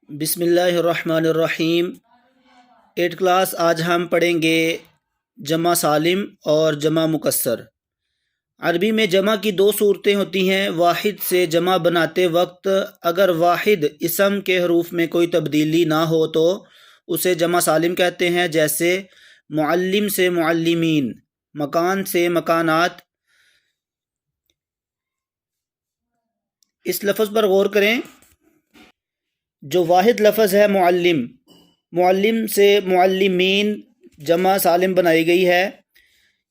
بسم اللہ الرحمن الرحیم۔ 8 کلاس آج ہم پڑھیں گے جمع سالم اور جمع مکسر۔ عربی میں جمع کی دو صورتیں ہوتی ہیں۔ واحد سے جمع بناتے وقت اگر واحد اسم کے حروف میں کوئی تبدیلی نہ ہو تو اسے جمع سالم کہتے ہیں، جیسے معلم سے معلمین، مکان سے مکانات۔ اس لفظ پر غور کریں، جو واحد لفظ ہے معلم، معلم سے معلمین جمع سالم بنائی گئی ہے۔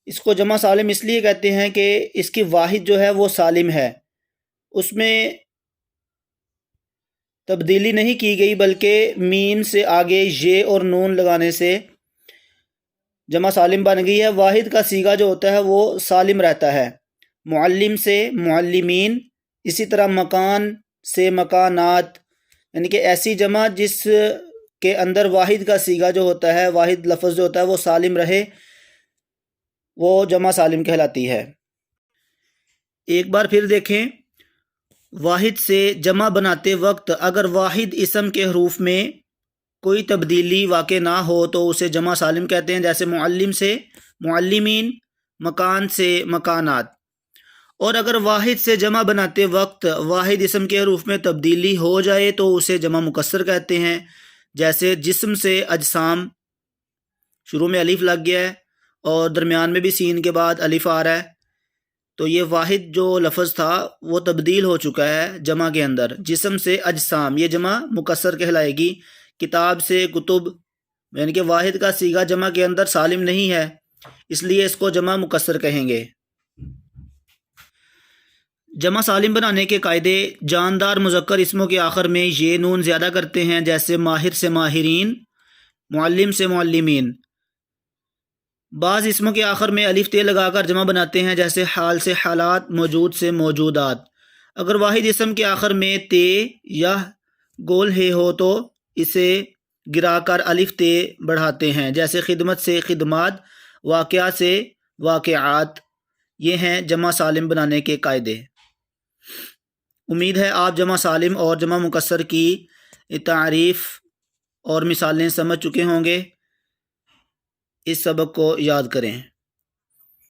اس کو جمع سالم اس لیے کہتے ہیں کہ اس کی واحد جو ہے وہ سالم ہے، اس میں تبدیلی نہیں کی گئی، بلکہ میم سے آگے یہ اور نون لگانے سے جمع سالم بن گئی ہے۔ واحد کا صیغہ جو ہوتا ہے وہ سالم رہتا ہے، معلم سے معلمین۔ اسی طرح مکان سے مکانات، یعنی کہ ایسی جمع جس کے اندر واحد کا صیغہ جو ہوتا ہے، واحد لفظ جو ہوتا ہے وہ سالم رہے، وہ جمع سالم کہلاتی ہے۔ ایک بار پھر دیکھیں، واحد سے جمع بناتے وقت اگر واحد اسم کے حروف میں کوئی تبدیلی واقع نہ ہو تو اسے جمع سالم کہتے ہیں، جیسے معلم سے معلمین، مکان سے مکانات۔ اور اگر واحد سے جمع بناتے وقت واحد اسم کے حروف میں تبدیلی ہو جائے تو اسے جمع مکسر کہتے ہیں، جیسے جسم سے اجسام، شروع میں الف لگ گیا ہے اور درمیان میں بھی سین کے بعد الف آ رہا ہے، تو یہ واحد جو لفظ تھا وہ تبدیل ہو چکا ہے جمع کے اندر۔ جسم سے اجسام، یہ جمع مکسر کہلائے گی۔ کتاب سے کتب، یعنی کہ واحد کا صیغہ جمع کے اندر سالم نہیں ہے، اس لیے اس کو جمع مکسر کہیں گے۔ جمع سالم بنانے کے قاعدے: جاندار مذکر اسموں کے آخر میں یہ نون زیادہ کرتے ہیں، جیسے ماہر سے ماہرین، معلم سے معلمین۔ بعض اسموں کے آخر میں الف تے لگا کر جمع بناتے ہیں، جیسے حال سے حالات، موجود سے موجودات۔ اگر واحد اسم کے آخر میں تے یا گول ہے ہو تو اسے گرا کر الف تے بڑھاتے ہیں، جیسے خدمت سے خدمات، واقعہ سے واقعات۔ یہ ہیں جمع سالم بنانے کے قاعدے۔ امید ہے آپ جمع سالم اور جمع مکسر کی تعریف اور مثالیں سمجھ چکے ہوں گے۔ اس سبق کو یاد کریں۔